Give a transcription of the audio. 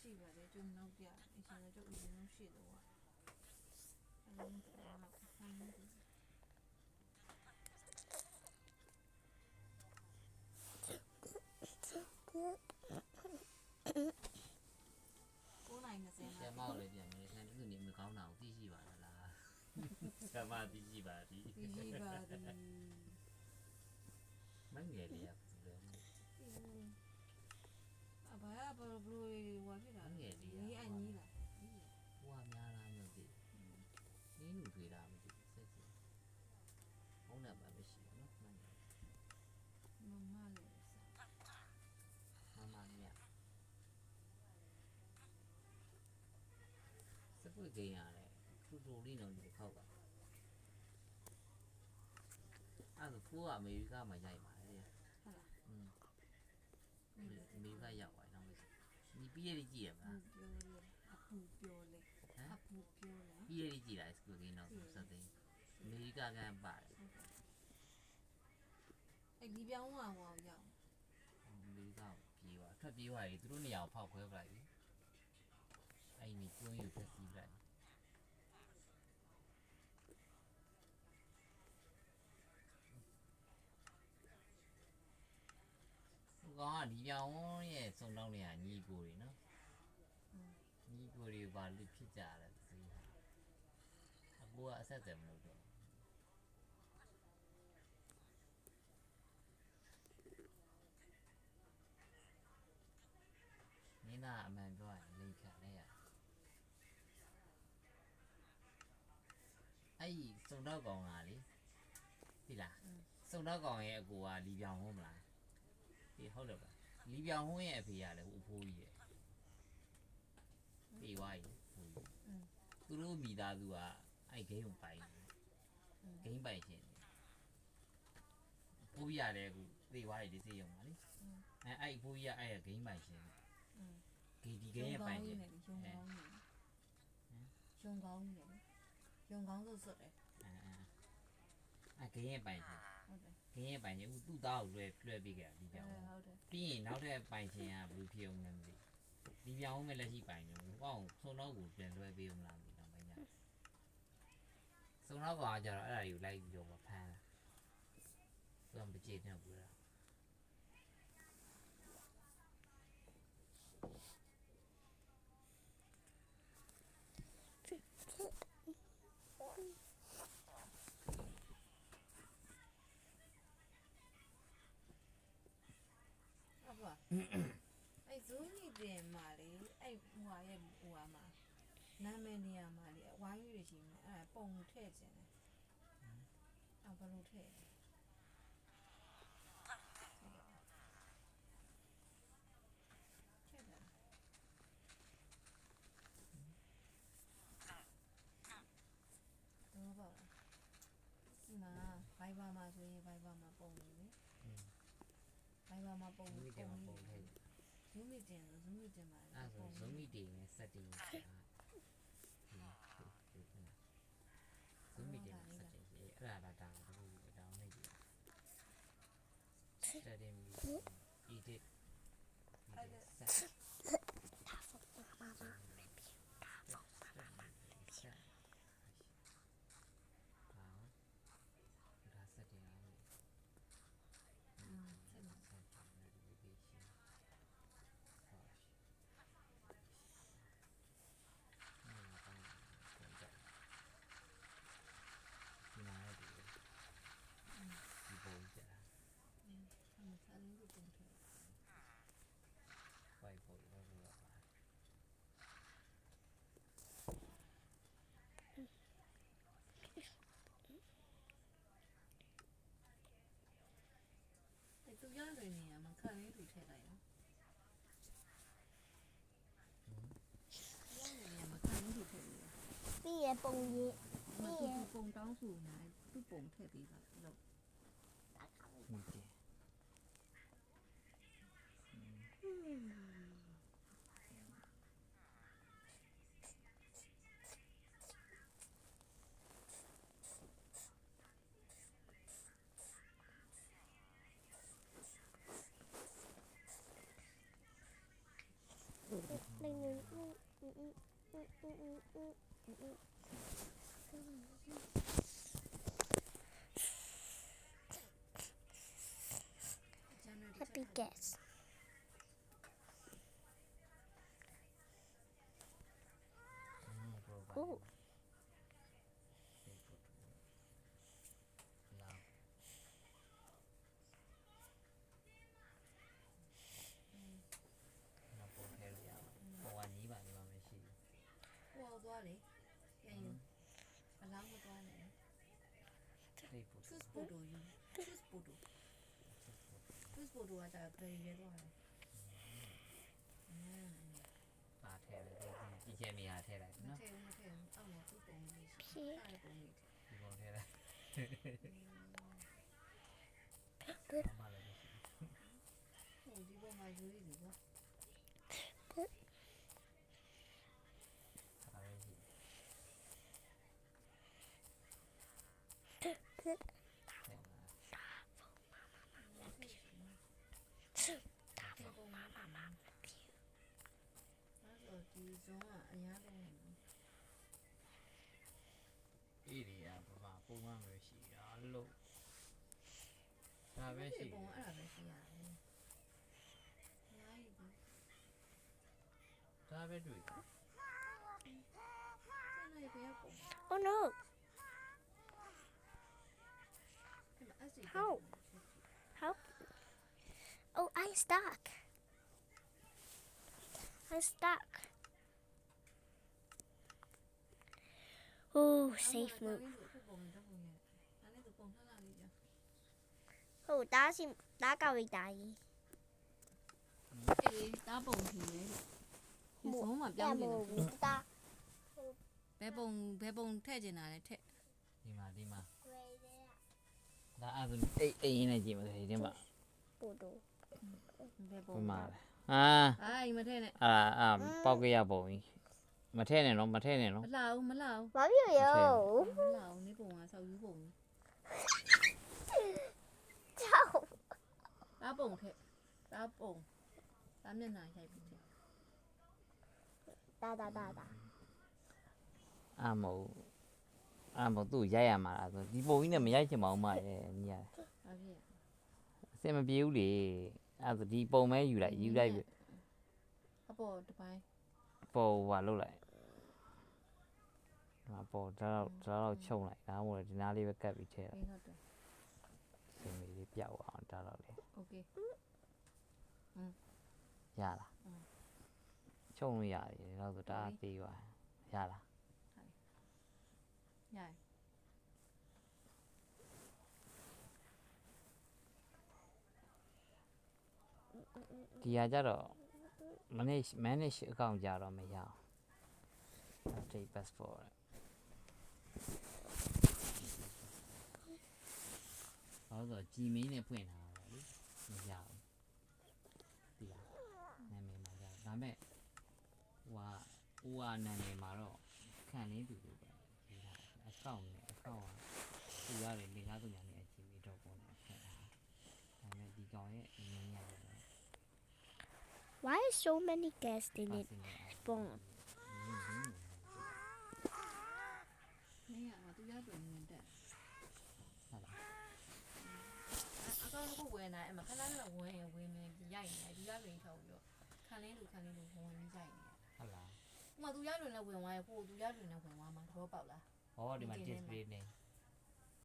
ရှိပါတယ်ကျုံနောက်ပြအရှင်လည်းကျုပ်အရင်ဆုံးရှိတော့အလုံးကတော့ဖိုင်းနေတယ်ဆရာမကိုလည်းပြန်မယ်ဆရာသူနေမကောင်းတာကိုသိရှိပါလားဆရာမသိရှိပါသည်မငယ်လေးရဘူးအဘာဘလို့ဝါဖြစ်တာငယ်လေးရ ဒီအညီလားဟိုကများလားမသိနင်းလူထွေးတာမသိဆက်စီဘုံနဲ့ပါမရှိဘူးနော်မမလေးမမမြစပွေးကိန်းရတယ်ထူထူလေးတော့ဒီခောက်ပါအဲ့ဒါဖိုးကအမေရိကမှာရိုက်ပါတယ်ဟုတ်လားအမေရိကရောက်သွားတော့မရှိဒီပြည့်ရည်ကြည့်ရမလားအပူပြောလေပြည့်ရည်ကြည့်လိုက်စပွေးကိန်းတော့စတဲ့အမေရိကကပါတယ်အဲ့ဒီပြောင်းဟောရောက်အမေရိကပြေးသွားထွက်ပြေးသွားပြီသူတို့နေရာကိုဖောက်ခွဲပလိုက်ပြီအဲ့ဒီကျွန်းယူဖက်စီးလိုက်ကောင်ကဒီပြောင်းရဲ့စုံတော့နေရညီကိုတွေနော်ညီကိုတွေဘာလို့ဖြစ်ကြလဲသိအကူကအဆက်တယ်မလို့တော့နင်းကအမှန်ပြောရင်လိန်ခံလဲရအဲ့ဒီစုံတော့ကောင်ကလေပြီလားစုံတော့ကောင်ရဲ့အကူကလီပြောင်ဟုတ်မလားဒီဟုတ်တယ်ပါလီပြောင်ဟိုးရဲ့အဖေကလည်းဟိုအဖိုးကြီးရဲ့ပြေးသွားပြီသူတို့မိသားစုကအဲ့ဂိမ်းကိုပိုင်ဂိမ်းပိုင်ရှင်ဖိုးရတယ်ကူသေသွားပြီဒီစေးရုံပါလေအဲ့ဖိုးကြီးကအဲ့ဂိမ်းပိုင်ရှင်ဒီဂိမ်းရဲ့ပိုင်ရှင်ရုံကောင်းနေစွတ်တယ်အဲ့ဂိမ်းရဲ့ပိုင်ရှင်ဟုတ်တယ်ဂိမ်းရဲ့ပိုင်ရှင်သူ့သားကိုလွှဲပေးခဲ့တာဒီပြောင်းဟုတ်တယ်ပြီးရင်နောက်တဲ့ပိုင်ရှင်ကဘယ်လိုဖြစ်အောင်လဲမသိဒီပြောင်းမဲ့လက်ရှိပိုင်တယ်ဟောဆုံးတော့ကိုပြန်လွှဲပေးအောင်လားမသိတော့မညာဆုံးတော့ကကြတော့အဲ့ဒါကိုလိုက်ပြီးတော့ဖမ်းတာသူကမကြည့်နေဘူးလားအဲ့ဇူးကြီးတင်မှာလေအဲ့ဟိုဟာရဲ့ဟိုဟာမှာနာမည်နေရာမှာလေအဝိုင်းကြီးရှိနေအဲ့ပုံထည့်ခြင်းတယ်အဘလို့ထည့်ချက်တာတော့ပါဒီမှာ Viber မှာဆိုရင် Viber မှာပုံနေလေViber မှာပုံနေတယ်ပုံထည့်Zoom meeting မှာအဲ့ဆို Zoom meeting နဲ့ setting ကZoom meeting နဲ့ setting အဲ့ဒါတာဘူးတောင်းနေကြည့် setting edit set ဒီမှာရဒီပုံကြတာအဲ့ဒါလေးကိုပုံထည့်ပိုက်ပေါ်တော့ပါအဲ့သူရတဲ့နေရာမှာခါလေးတွေထည့်လိုက်နော်ရတဲ့နေရာမှာခါလေးတွေထည့်လိုက်ပြီးရပုံကြီးပြီးရပုံတောင်းစုနေသူ့ပုံထည့်ပေးပါလို့ဟုတ်တယ်令人 Happy guess. Ooh. Well, Dolly. Can you allow me to choose photo you? Choose photo. Choose photo at a very red one. ပါထဲတယ်ဒီကျဲမရထဲလိုက်နော် Okay, okay. I'm not too bad. P. ဒီပေါ်ထဲလိုက်ဘာလဲ Oh, you want my jewelry? အားရရှိ ဒီဇွန်ကအများဆုံး အေးဒီအပမာပုံမှန်ပဲရှိတာလို့ဒါပဲရှိ ပုံအဲ့ဒါပဲရှိရတယ်။ညာကြီးဒီ ဒါပဲတွေ့တယ် နေပြရပုံ Oh no. ဒီမှာအစီ How? How? Oh, I'm stuck. I'm stuck. Oh, safe move. ပုံတော့ပုံရဲ့အဲ့ဒါပုံထားလာလေးကြာ Oh, đã cao bị đại. အေးတားပုံထီလေဒီဇွန်မှာပြောင်းနေတယ် Ta. ဘယ်ပုံထည့်ကျင်တာလဲထည့် ဒီမှာဒါအဲ့ဒါအိမ်နဲ့ကြည့်မလို့ဒီမှာ Bộ đồ. ဘယ်ပုံ ပုံမှာအာ အေးမထည့်နဲ့ အာပေါက်ကရပုံကြီးမထဲနဲ့နော်မထဲနဲ့နော် မလှအောင်မလှအောင် Má biểu yo. မလှအောင်နေပုံကဆောက်ယူပုံ Chào. တားပုံထည့်တားပုံတားမျက်နှာရိုက်ပြီးထည့် Da. အာမဟုတ်သူ့ရိုက်ရမှာလားဆိုဒီပုံကြီးနဲ့မရိုက်ချင်ပါဘူးမရဲ့ညီရ ဘာဖြစ် အစင်မပြေဘူးလေအဲ့ဒါဒီပုံမဲယူလိုက်ပြီ အပေါ်တစ်ပိုင်း ပေါ်ဟွာလုပ်လိုက်ဒါပေါ်တော့ချုံလိုက်ဒါမှမဟုတ်ဒီနားလေးပဲကတ်ပြီးထဲလိုက် အေးဟုတ်တယ် စင်လေးပြောက်အောင်ဒါတော့လေ โอเค ရလားချုံလို့ရတယ်တော့ဆိုဒါသေးပါရလား ရတယ် ဒီဟာကြတော့ manage account ကြတော့မရအောင် update passport ဟောဆို Gmail နဲ့ဖွင့်ထားတာလေမရဘူးဒီလားနာမည်မှာရဒါပေမဲ့ဟိုဟာနာမည်မှာတော့ခံလင်းသူလို့ပဲဒီဟာ account နဲ့ account ကသူရတယ်လင်္ကားသူညာနဲ့ gmail.com နဲ့ဖွင့်ထားဒါပေမဲ့ဒီကောင်ရဲ့အင်းရရတယ် Why is so many guests in it? Spawn. နေရမှာသူရတွင်နေတက် ဟုတ်လား အကောင့်တစ်ခုဝင်လာအဲ့မှာခဏခဏဝင်ရင်ဝင်နေပြီးရိုက်နေဒီရတွင်ထောက်ပြီးတော့ခံလင်းလူဝင်ပြီးရိုက်နေ ဟုတ်လား ဥမာသူရတွင်လည်းဝင်သွားရပို့သူရတွင်လည်းဝင်သွားမှာသဘောပေါက်လား ဟောဒီမှာ display နေ